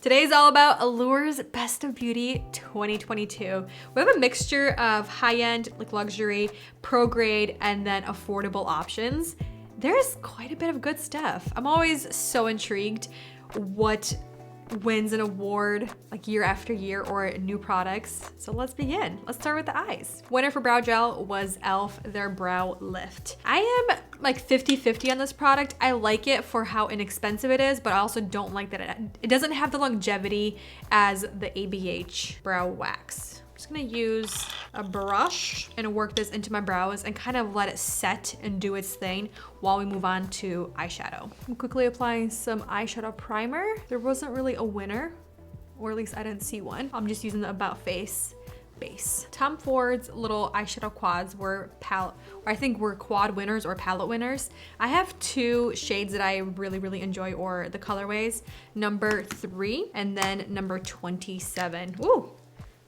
Today is all about Allure's Best of Beauty 2022. We have a mixture of high-end, like luxury, pro-grade, and then affordable options. There's quite a bit of good stuff. I'm always so intrigued what wins an award like year after year or new products. So let's begin. Let's start with the eyes. Winner for brow gel was e.l.f. their brow lift. I am like 50-50 on this product. I like it for how inexpensive it is, but I also don't like that it doesn't have the longevity as the ABH brow wax. I'm just gonna use a brush and work this into my brows and kind of let it set and do its thing while we move on to eyeshadow. I'm quickly applying some eyeshadow primer. There wasn't really a winner, or at least I didn't see one. I'm just using the About Face base. Tom Ford's little eyeshadow quads were quad winners or palette winners. I have two shades that I really enjoy, or the colorways, number 3 and then number 27. Ooh.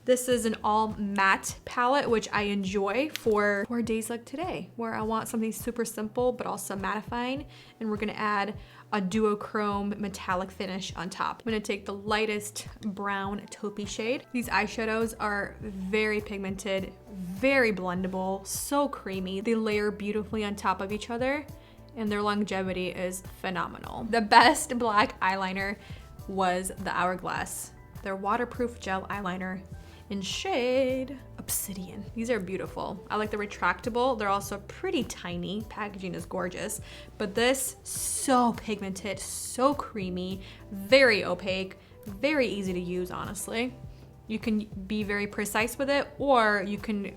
This is an all matte palette, which I enjoy for days like today, where I want something super simple, but also mattifying. And we're gonna add a duochrome metallic finish on top. I'm gonna take the lightest brown taupey shade. These eyeshadows are very pigmented, very blendable, so creamy. They layer beautifully on top of each other, and their longevity is phenomenal. The best black eyeliner was the Hourglass, their waterproof gel eyeliner in shade Obsidian. These are beautiful. I like the retractable. They're also pretty tiny. Packaging is gorgeous, but this, so pigmented, so creamy, very opaque, very easy to use, honestly. You can be very precise with it, or you can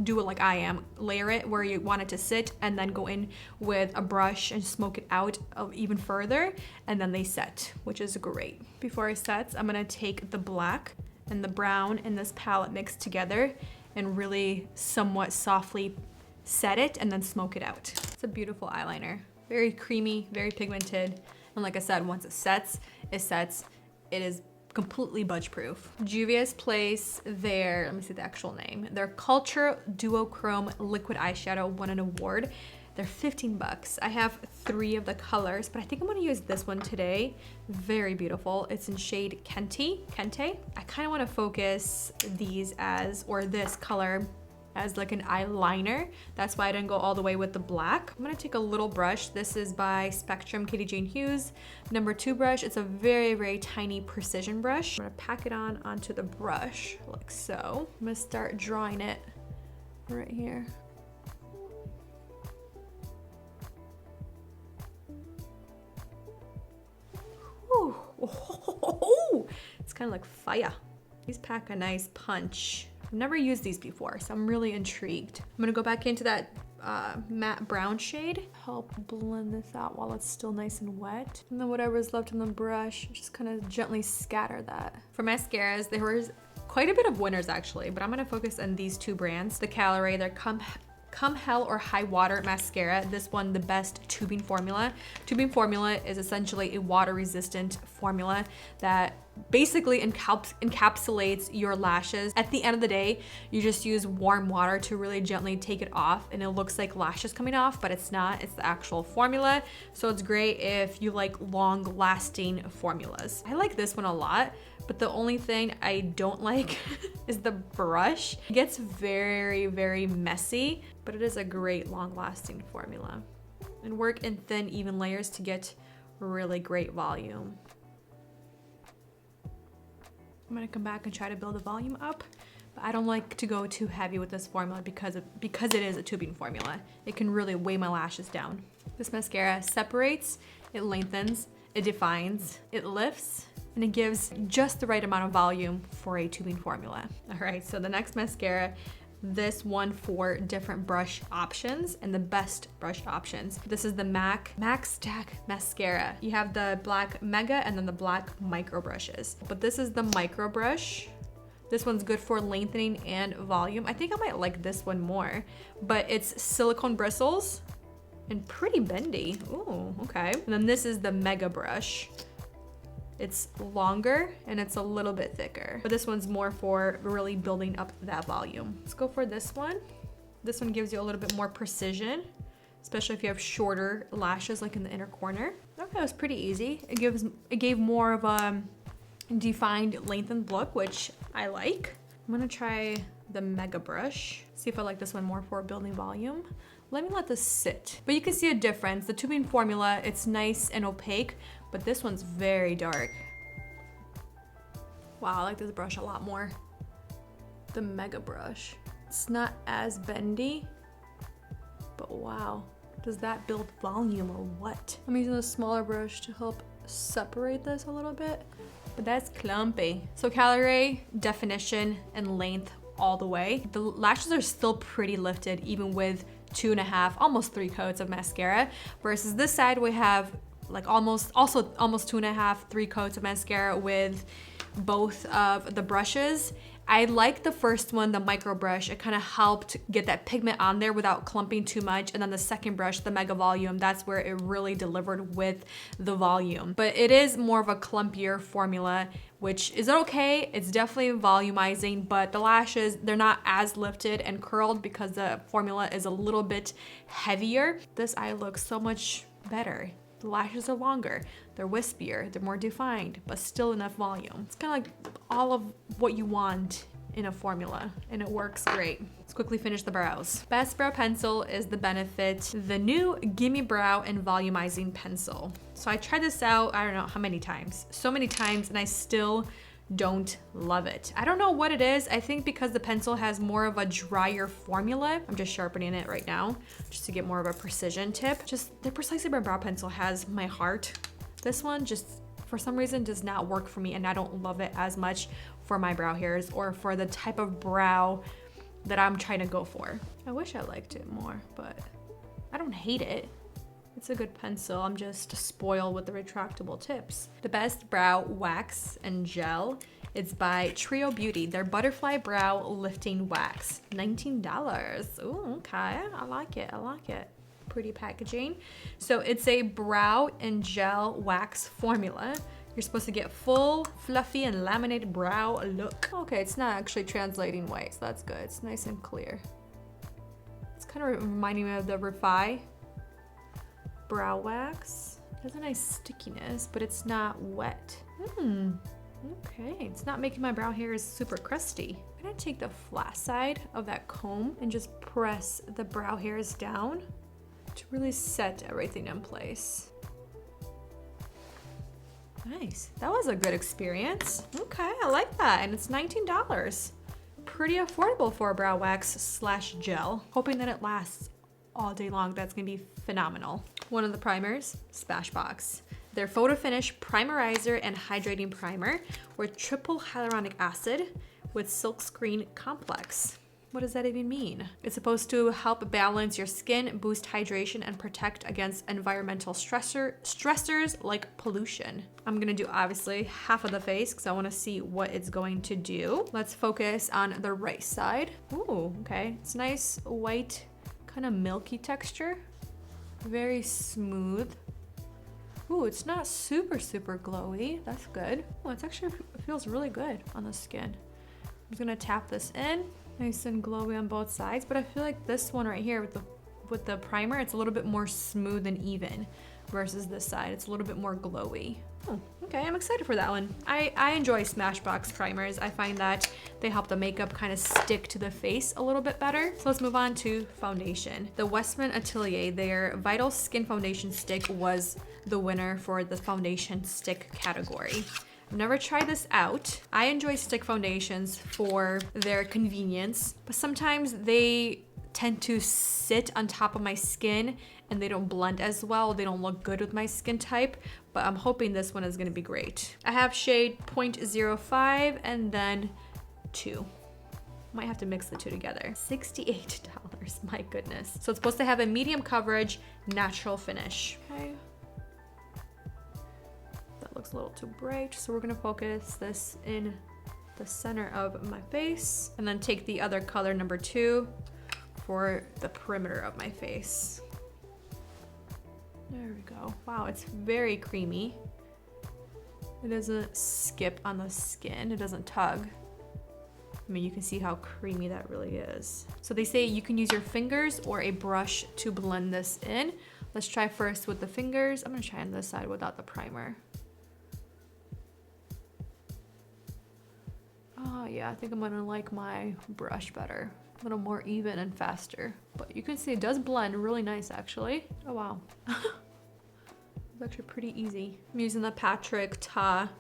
do it like I am, layer it where you want it to sit and then go in with a brush and smoke it out even further, and then they set, which is great. Before it sets, I'm gonna take the black and the brown in this palette mixed together and really somewhat softly set it and then smoke it out. It's a beautiful eyeliner. Very creamy, very pigmented. And like I said, once it sets, it is completely budge proof. Juvia's Place, let me see the actual name. Their Culture Duochrome Liquid Eyeshadow won an award. They're 15 bucks. I have 3 of the colors, but I think I'm gonna use this one today. Very beautiful. It's in shade Kente. I kind of want to focus these this color as like an eyeliner. That's why I didn't go all the way with the black. I'm gonna take a little brush. This is by Spectrum Katie Jane Hughes. Number 2 brush. It's a very tiny precision brush. I'm gonna pack it onto the brush like so. I'm gonna start drawing it right here. Ooh. It's kind of like fire. These pack a nice punch. I've never used these before, so I'm really intrigued. I'm gonna go back into that matte brown shade. Help blend this out while it's still nice and wet. And then whatever's left on the brush, just kind of gently scatter that. For mascaras, there was quite a bit of winners actually, but I'm gonna focus on these 2 brands. The Calorie, they're Come Hell or High Water mascara. This one, the best tubing formula. Tubing formula is essentially a water-resistant formula that basically encapsulates your lashes. At the end of the day, you just use warm water to really gently take it off, and it looks like lashes coming off, but it's not. It's the actual formula. So it's great if you like long-lasting formulas. I like this one a lot, but the only thing I don't like is the brush. It gets very messy, but it is a great long-lasting formula. And work in thin, even layers to get really great volume. I'm gonna come back and try to build the volume up, but I don't like to go too heavy with this formula because it is a tubing formula. It can really weigh my lashes down. This mascara separates, it lengthens, it defines, it lifts, and it gives just the right amount of volume for a tubing formula. All right, so the next mascara, this one for different brush options and the best brush options. This is the MAC Stack Mascara. You have the black Mega and then the black micro brushes. But this is the micro brush. This one's good for lengthening and volume. I think I might like this one more, but it's silicone bristles and pretty bendy. Ooh, okay. And then this is the Mega brush. It's longer and it's a little bit thicker, but this one's more for really building up that volume. Let's go for this one. This one gives you a little bit more precision, especially if you have shorter lashes like in the inner corner. Okay, it was pretty easy. It gave more of a defined lengthened look, which I like. I'm gonna try the Mega Brush. See if I like this one more for building volume. Let me let this sit. But you can see a difference. The tubing formula, it's nice and opaque, but this one's very dark. Wow, I like this brush a lot more. The Mega Brush. It's not as bendy, but wow. Does that build volume or what? I'm using a smaller brush to help separate this a little bit, but that's clumpy. So calorie, definition, and length all the way. The lashes are still pretty lifted even with 2.5, almost 3 coats of mascara, versus this side we have like almost 2.5, 3 coats of mascara with both of the brushes. I like the first one, the micro brush. It kind of helped get that pigment on there without clumping too much. And then the second brush, the Mega Volume, that's where it really delivered with the volume. But it is more of a clumpier formula, which is okay. It's definitely volumizing, but the lashes, they're not as lifted and curled because the formula is a little bit heavier. This eye looks so much better. The lashes are longer, they're wispier, they're more defined, but still enough volume. It's kind of like all of what you want in a formula, and it works great. Let's quickly finish the brows. Best brow pencil is the Benefit, the new Gimme Brow and Volumizing Pencil. So I tried this out, I don't know how many times, so many times, and I still don't love it. I don't know what it is. I think because the pencil has more of a drier formula. I'm just sharpening it right now just to get more of a precision tip. Just the Precisely Brow Pencil has my heart. This one just for some reason does not work for me, and I don't love it as much for my brow hairs or for the type of brow that I'm trying to go for. I wish I liked it more, but I don't hate it. It's a good pencil. I'm just spoiled with the retractable tips. The Best Brow Wax and Gel. It's by Trio Beauty. Their Butterfly Brow Lifting Wax. $19. Ooh, okay. I like it. I like it. Pretty packaging. So it's a brow and gel wax formula. You're supposed to get full, fluffy, and laminated brow look. Okay, it's not actually translating white, so that's good. It's nice and clear. It's kind of reminding me of the Refi brow wax. It has a nice stickiness, but it's not wet. Okay, it's not making my brow hairs super crusty. I'm gonna take the flat side of that comb and just press the brow hairs down to really set everything in place. Nice, that was a good experience. Okay, I like that, and it's $19. Pretty affordable for a brow wax / gel. Hoping that it lasts all day long. That's gonna be phenomenal. One of the primers, Smashbox. Their Photo Finish Primerizer and Hydrating Primer with triple hyaluronic acid with silkscreen complex. What does that even mean? It's supposed to help balance your skin, boost hydration, and protect against environmental stressors like pollution. I'm gonna do obviously half of the face because I wanna see what it's going to do. Let's focus on the right side. Ooh, okay. It's nice white, kind of milky texture. Very smooth. Ooh, it's not super glowy. That's good. Oh, it feels really good on the skin. I'm just gonna tap this in. Nice and glowy on both sides, but I feel like this one right here with the primer, it's a little bit more smooth and even versus this side. It's a little bit more glowy. Oh, okay, I'm excited for that one. I enjoy Smashbox primers. I find that they help the makeup kind of stick to the face a little bit better. So let's move on to foundation. The Westman Atelier, their Vital Skin Foundation Stick was the winner for the foundation stick category. I've never tried this out. I enjoy stick foundations for their convenience, but sometimes they tend to sit on top of my skin and they don't blend as well. They don't look good with my skin type, but I'm hoping this one is gonna be great. I have shade 0.05 and then 2. Might have to mix the two together. $68, my goodness. So it's supposed to have a medium coverage, natural finish. Okay. That looks a little too bright, so we're gonna focus this in the center of my face and then take the other color, number 2, for the perimeter of my face. There we go. Wow, it's very creamy. It doesn't skip on the skin. It doesn't tug. I mean, you can see how creamy that really is. So they say you can use your fingers or a brush to blend this in. Let's try first with the fingers. I'm gonna try on this side without the primer. Yeah, I think I'm gonna like my brush better. A little more even and faster. But you can see it does blend really nice actually. Oh wow. It's actually pretty easy. I'm using the Patrick Ta,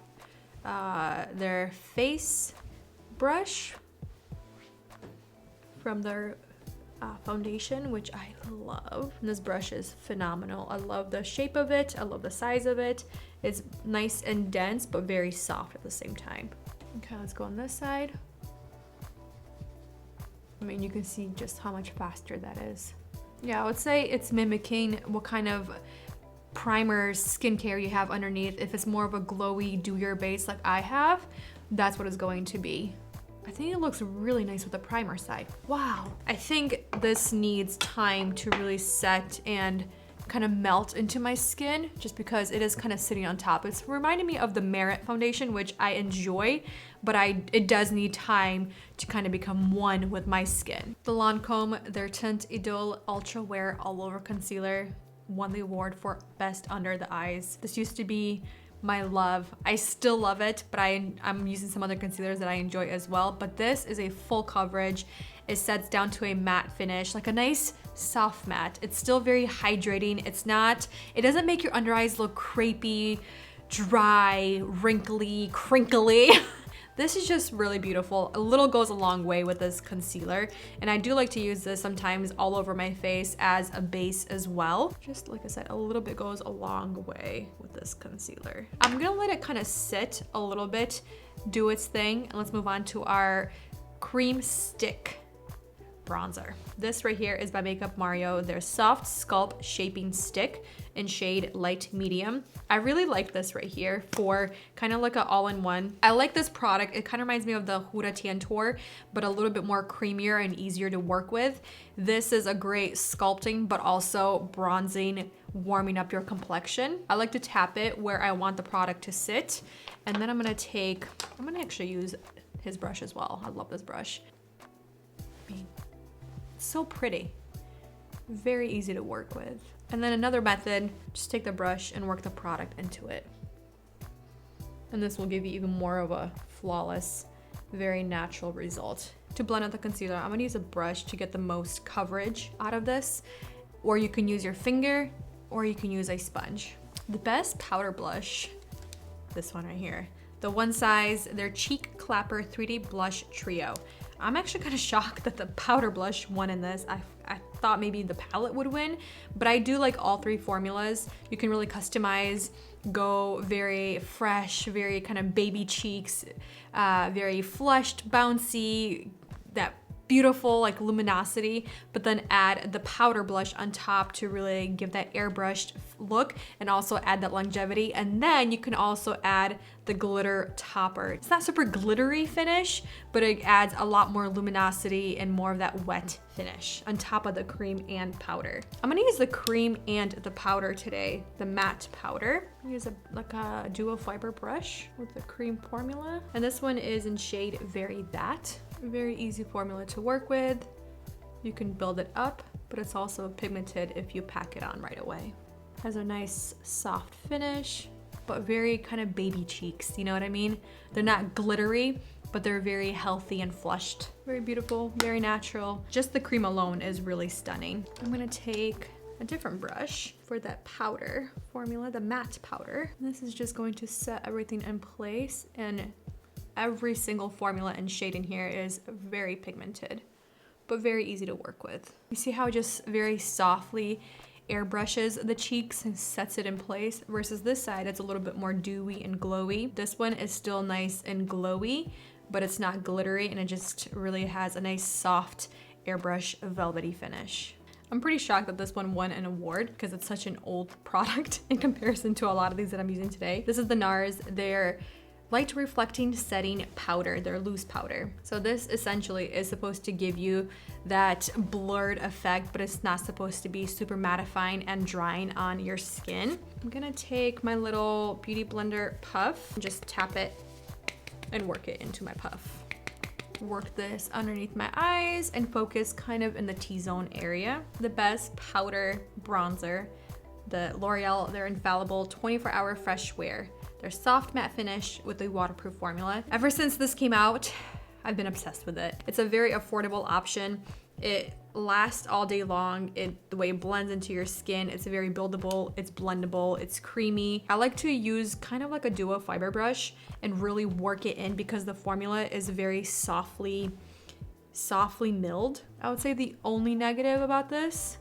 their face brush from their foundation, which I love. And this brush is phenomenal. I love the shape of it. I love the size of it. It's nice and dense, but very soft at the same time. Okay, let's go on this side. I mean, you can see just how much faster that is. Yeah, I would say it's mimicking what kind of primer skincare you have underneath. If it's more of a glowy, dewier base like I have, that's what it's going to be. I think it looks really nice with the primer side. Wow. I think this needs time to really set and kind of melt into my skin just because it is kind of sitting on top. It's reminding me of the Merit foundation, which I enjoy, but it does need time to kind of become one with my skin. The Lancome, their Tint Idole Ultra Wear All Over Concealer won the award for Best Under the Eyes. This used to be my love. I still love it, but I'm using some other concealers that I enjoy as well. But this is a full coverage. It sets down to a matte finish, like a nice soft matte. It's still very hydrating. It doesn't make your under eyes look crepey, dry, wrinkly, crinkly. This is just really beautiful. A little goes a long way with this concealer. And I do like to use this sometimes all over my face as a base as well. Just like I said, a little bit goes a long way with this concealer. I'm gonna let it kind of sit a little bit, do its thing. And let's move on to our cream stick bronzer. This right here is by Makeup Mario, their Soft Sculpt Shaping Stick in shade Light Medium. I really like this right here for kind of like an all-in-one. I like this product. It kind of reminds me of the Huda Tantour, but a little bit more creamier and easier to work with. This is a great sculpting, but also bronzing, warming up your complexion. I like to tap it where I want the product to sit. And then I'm gonna actually use his brush as well. I love this brush. So pretty, very easy to work with. And then another method, just take the brush and work the product into it. And this will give you even more of a flawless, very natural result. To blend out the concealer, I'm gonna use a brush to get the most coverage out of this, or you can use your finger, or you can use a sponge. The best powder blush, this one right here. The One Size, their Cheek Clapper 3D Blush Trio. I'm actually kind of shocked that the powder blush won in this. I thought maybe the palette would win, but I do like all three formulas. You can really customize, go very fresh, very kind of baby cheeks, very flushed, bouncy, that beautiful like luminosity, but then add the powder blush on top to really give that airbrushed look and also add that longevity. And then you can also add the glitter topper. It's not super glittery finish, but it adds a lot more luminosity and more of that wet finish on top of the cream and powder. I'm gonna use the cream and the powder today, the matte powder. I'm gonna use a duo fiber brush with the cream formula. And this one is in shade Very That. Very easy formula to work with. You can build it up, but it's also pigmented if you pack it on right away. Has a nice soft finish, but very kind of baby cheeks, you know what I mean? They're not glittery, but they're very healthy and flushed. Very beautiful, very natural. Just the cream alone is really stunning. I'm gonna take a different brush for that powder formula, the matte powder. This is just going to set everything in place, and every single formula and shade in here is very pigmented, but very easy to work with. You see how it just very softly airbrushes the cheeks and sets it in place, versus this side, it's a little bit more dewy and glowy. This one is still nice and glowy, but it's not glittery, and it just really has a nice soft airbrush velvety finish. I'm pretty shocked that this one won an award because it's such an old product in comparison to a lot of these that I'm using today. This is the NARS, their Light Reflecting Setting Powder, their loose powder. So this essentially is supposed to give you that blurred effect, but it's not supposed to be super mattifying and drying on your skin. I'm gonna take my little Beauty Blender puff, and just tap it and work it into my puff. Work this underneath my eyes and focus kind of in the T-zone area. The best powder bronzer, the L'Oreal, their Infallible 24-Hour Fresh Wear. Their soft matte finish with a waterproof formula. Ever since this came out, I've been obsessed with it. It's a very affordable option. It lasts all day long. The way it blends into your skin, it's very buildable, it's blendable, it's creamy. I like to use kind of like a duo fiber brush and really work it in because the formula is very softly milled. I would say the only negative about this,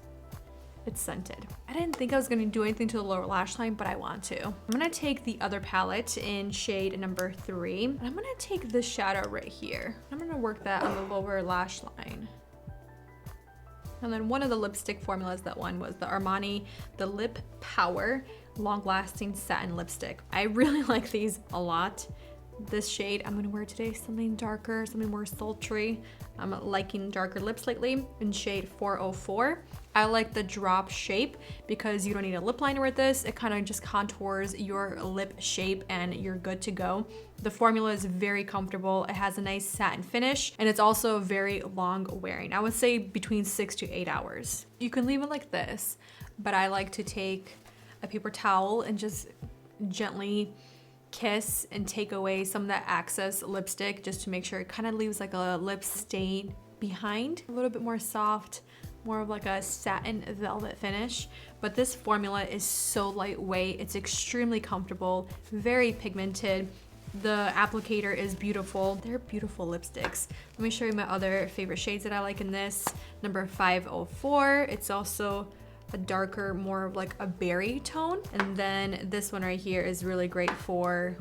it's scented. I didn't think I was gonna do anything to the lower lash line, but I want to. I'm gonna take the other palette in shade number 3, and I'm gonna take this shadow right here. I'm gonna work that on the lower lash line. And then one of the lipstick formulas that won was the Armani, the Lip Power Long Lasting Satin Lipstick. I really like these a lot. This shade I'm gonna wear today, something darker, something more sultry. I'm liking darker lips lately in shade 404. I like the drop shape because you don't need a lip liner with this. It kind of just contours your lip shape and you're good to go. The formula is very comfortable. It has a nice satin finish and it's also very long wearing. I would say between 6 to 8 hours. You can leave it like this, but I like to take a paper towel and just gently kiss and take away some of that excess lipstick just to make sure it kind of leaves like a lip stain behind. A little bit more soft, more of like a satin velvet finish. But this formula is so lightweight, it's extremely comfortable, very pigmented. The applicator is beautiful. They're beautiful lipsticks. Let me show you my other favorite shades that I like in this. Number 504, it's also a darker, more of like a berry tone. And then this one right here is really great for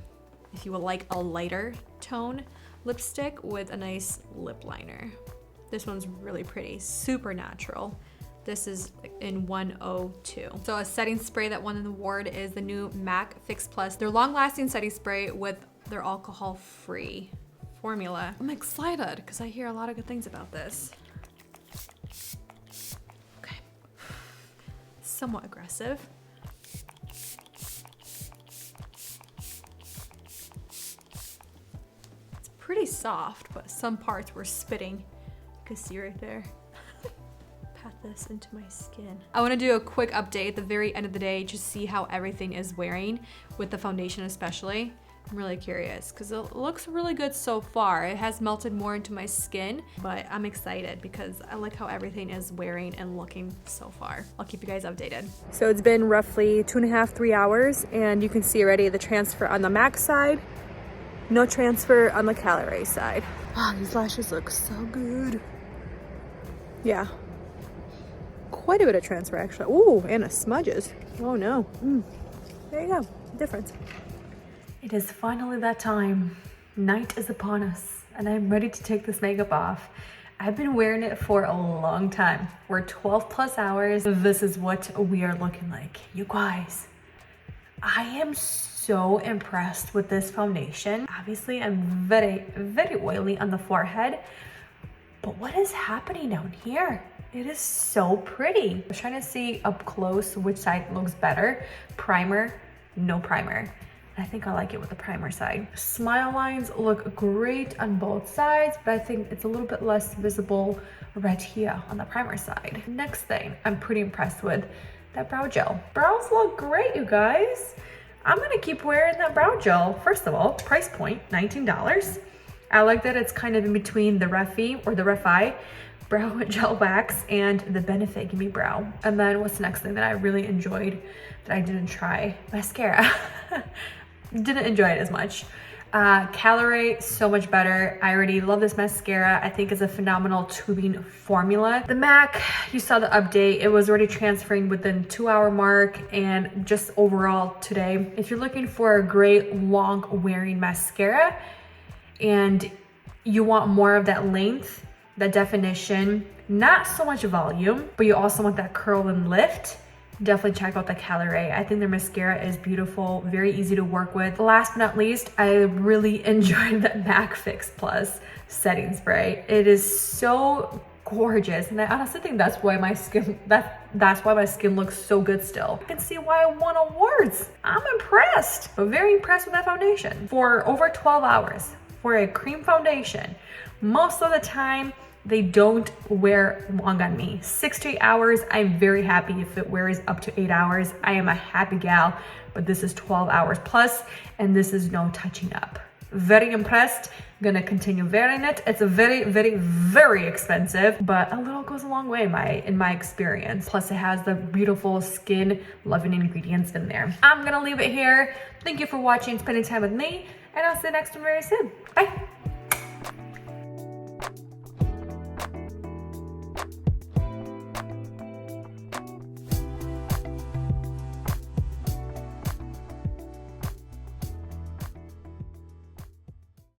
if you would like a lighter tone lipstick with a nice lip liner. This one's really pretty, super natural. This is in 102. So a setting spray that won an award is the new MAC Fix Plus. Their long-lasting setting spray with their alcohol-free formula. I'm excited because I hear a lot of good things about this. Somewhat aggressive. It's pretty soft, but some parts were spitting. You can see right there. Pat this into my skin. I want to do a quick update at the very end of the day, just see how everything is wearing with the foundation especially. I'm really curious because it looks really good so far. It has melted more into my skin, but I'm excited because I like how everything is wearing and looking so far. I'll keep you guys updated. So it's been roughly 2.5, 3 hours, and you can see already the transfer on the MAC side, no transfer on the Calorie side. Oh, these lashes look so good. Yeah, quite a bit of transfer actually. Ooh, and a smudges. Oh no. There you go, difference. It is finally that time. Night is upon us and I'm ready to take this makeup off. I've been wearing it for a long time. We're 12 plus hours. This is what we are looking like. You guys, I am so impressed with this foundation. Obviously, I'm very, very oily on the forehead, but what is happening down here? It is so pretty. I was trying to see up close which side looks better. Primer, no primer. I think I like it with the primer side. Smile lines look great on both sides, but I think it's a little bit less visible right here on the primer side. Next thing I'm pretty impressed with, that brow gel. Brows look great, you guys. I'm gonna keep wearing that brow gel. First of all, price point, $19. I like that it's kind of in between the Refi or the Refi brow gel wax and the Benefit Gimme Brow. And then what's the next thing that I really enjoyed that I didn't try? Mascara. Didn't enjoy it as much. Calorie, so much better. I already love this mascara. I think it's a phenomenal tubing formula. The MAC, you saw the update. It was already transferring within 2-hour mark, and just overall today, if you're looking for a great long wearing mascara and you want more of that length, that definition, not so much volume, but you also want that curl and lift, definitely check out the Calorie. I think their mascara is beautiful, very easy to work with. Last but not least, I really enjoyed the MAC Fix Plus setting spray. It is so gorgeous, and I honestly think that's why my skin that's why my skin looks so good still. You can see why I won awards. I'm impressed, but very impressed with that foundation. For over 12 hours, for a cream foundation, most of the time they don't wear long on me. 6 to 8 hours, I'm very happy if it wears up to 8 hours. I am a happy gal, but this is 12 hours plus, and this is no touching up. Very impressed. Gonna continue wearing it. It's a very, very, very expensive, but a little goes a long way in my experience. Plus it has the beautiful skin loving ingredients in there. I'm gonna leave it here. Thank you for watching, spending time with me, and I'll see you next one very soon. Bye.